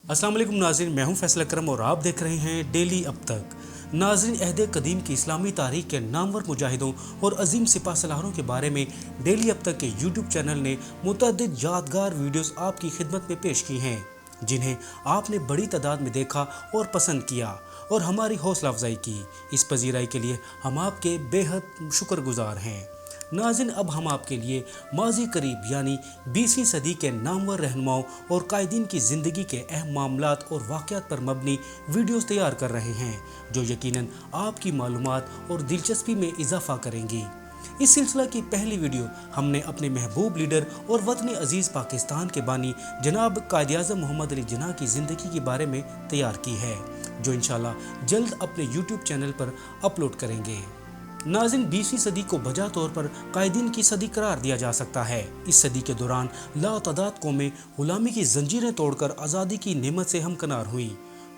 अस्सलाम वालेकुम नाज़रीन, मैं हूं फैसल अकरम और आप देख रहे हैं डेली अब तक। नाज़रीन, अहद कदीम की इस्लामी तारीख के नामवर मुजाहिदों और अजीम सिपा सलारों के बारे में डेली अब तक के यूट्यूब चैनल ने मुतअद्दिद यादगार वीडियोस आपकी खिदमत में पेश की हैं, जिन्हें आपने बड़ी तादाद में देखा और पसंद किया और हमारी हौसला अफजाई की। इस पजीराई के लिए हम आपके बेहद शुक्रगुजार हैं। नाज़रीन, अब हम आपके लिए माजी करीब यानी 20वीं सदी के नामवर रहनुमाओं और कायदीन की ज़िंदगी के अहम मामलात और वाक़यात पर मबनी वीडियोस तैयार कर रहे हैं, जो यकीनन आपकी मालूमात और दिलचस्पी में इजाफा करेंगी। इस सिलसिला की पहली वीडियो हमने अपने महबूब लीडर और वतन अजीज़ पाकिस्तान के बानी जनाब कायद-ए-आज़म मोहम्मद अली जिन्ना की ज़िंदगी के बारे में तैयार की है, जो इंशाल्लाह जल्द अपने यूट्यूब चैनल पर अपलोड करेंगे। नाज़रीन, 20वीं सदी को बजा तौर पर कायदीन की सदी करार दिया जा सकता है। इस सदी के दौरान लातादाद कौमें गुलामी की जंजीरें तोड़कर आज़ादी की नेमत से हमकनार हुई।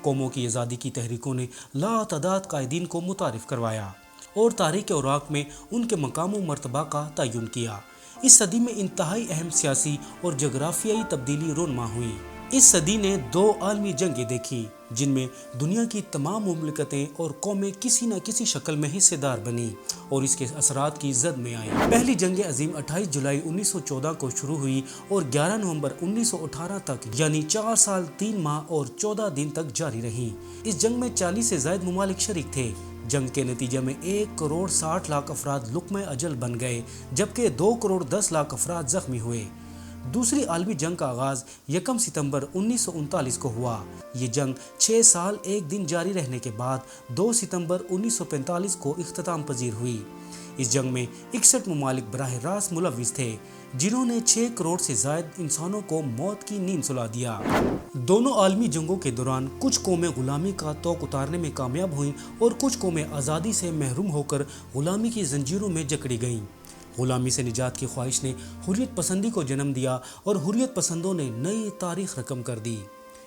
कौमों की आज़ादी की तहरीकों ने लातादाद कायदीन को मुतारिफ करवाया और तारीख़ औराक में उनके मकाम व मर्तबा का तयन किया। इस सदी में इंतहाई अहम सियासी और जगराफियाई तब्दीली रोनमा हुई। इस सदी ने 2 आलमी जंगें देखी, जिनमें दुनिया की तमाम मुमलिकतें और कौमें किसी न किसी शक्ल में हिस्सेदार बनी और इसके असरात की जद में आई। पहली जंग अजीम 28 जुलाई 1914 को शुरू हुई और 11 नवंबर 1918 तक यानी 4 साल 3 माह और 14 दिन तक जारी रही। इस जंग में 40 से ज़ायद ममालिक शरीक थे। जंग के नतीजे में 1 करोड़ 60 लाख अफराद लुक़्मे अजल बन गए, जबकि 2 करोड़ 10 लाख अफराद जख्मी हुए। दूसरी आलमी जंग का आगाज 1 सितंबर 1939 को हुआ। ये जंग 6 साल 1 दिन जारी रहने के बाद 2 सितंबर 1945 को इख्तिताम पजीर हुई। इस जंग में 61 ममालिक बराह रास्त मुलव्विस थे, जिन्होंने 6 करोड़ से ज़ायद इंसानों को मौत की नींद सुला दिया। दोनों आलमी जंगों के दौरान कुछ कौमें गुलामी का तोक उतारने में कामयाब हुईं और कुछ कौमें आज़ादी से महरूम होकर गुलामी की जंजीरों में जकड़ी गईं। गुलामी से निजात की ख्वाहिश ने हुर्रियत पसंदी को जन्म दिया और हुर्रियत पसंदों ने नई तारीख रकम कर दी।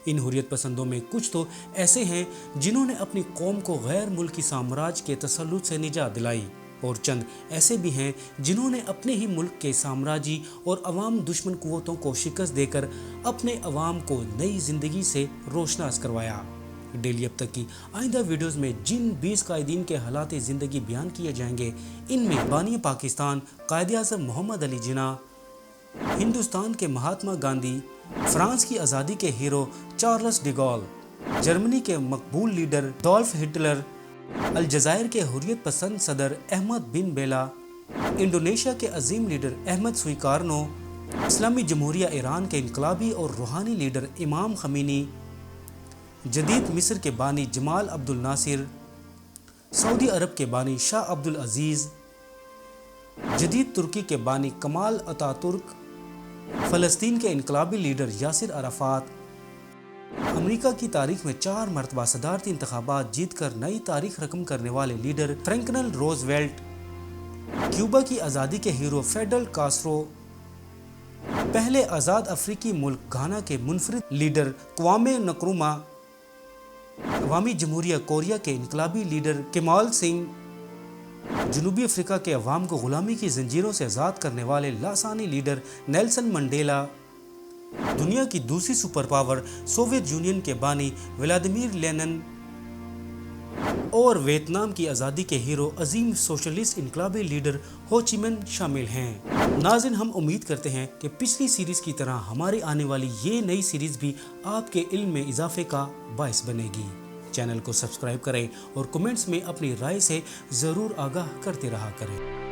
इन हुर्रियत पसंदों में कुछ तो ऐसे हैं जिन्होंने अपनी कौम को गैर मुल्की साम्राज्य के तसल्लुत से निजात दिलाई, और चंद ऐसे भी हैं जिन्होंने अपने ही मुल्क के साम्राज्य और अवाम दुश्मन कुव्वतों को शिकस्त देकर अपने अवाम को नई ज़िंदगी से रोशनास करवाया। डेली अब तक की आइंदा वीडियोस में जिन 20 कायदीन के हालात ज़िंदगी बयान किए जाएंगे, इनमें बानी पाकिस्तान कायद-ए-आज़म मोहम्मद अली जिन्ना, हिंदुस्तान के महात्मा गांधी, फ्रांस की आज़ादी के hero Charles de Gaulle, Germany के मकबूल लीडर अडोल्फ हिटलर, अलजायर के हुर्रियत पसंद सदर अहमद बिन बेला, इंडोनेशिया के अजीम लीडर अहमद सुइकार्नो, इस्लामी जमहूरिया ईरान के इनकलाबी और रूहानी लीडर इमाम खमीनी, जदीद मिस्र के बानी जमाल अब्दुल नासिर, सऊदी अरब के बानी शाह अब्दुल अजीज़, जदीद तुर्की के बानी कमाल अतातुर्क, फ़लस्तीन के इनकलाबी लीडर यासिर अराफात, अमेरिका की तारीख में 4 मरतबा सदारती इंतखाबात जीत कर नई तारीख रकम करने वाले लीडर फ्रैंकलिन रोज़वेल्ट, क्यूबा की आज़ादी के हीरो फिडेल कास्ट्रो, पहले आज़ाद अफ्रीकी मुल्क घाना के मुनफरिद लीडर क्वामे नक्रुमा, अवामी जमहूरिया कोरिया के इनकलाबी लीडर केमाल सिंह, जनूबी अफ्रीका के अवाम को गुलामी की जंजीरों से आज़ाद करने वाले लासानी लीडर नेल्सन मंडेला, दुनिया की दूसरी सुपर पावर सोवियत यूनियन के बानी व्लादिमीर लेनिन और वियतनाम की आज़ादी के हीरो अजीम सोशलिस्ट इनकलाबी लीडर हो ची मिन शामिल हैं। नाज़रीन, हम उम्मीद करते हैं कि पिछली सीरीज़ की तरह हमारी आने वाली ये नई सीरीज़ भी आपके इल्म में इजाफे का बाइस बनेगी। चैनल को सब्सक्राइब करें और कमेंट्स में अपनी राय से ज़रूर आगाह करते रहा करें।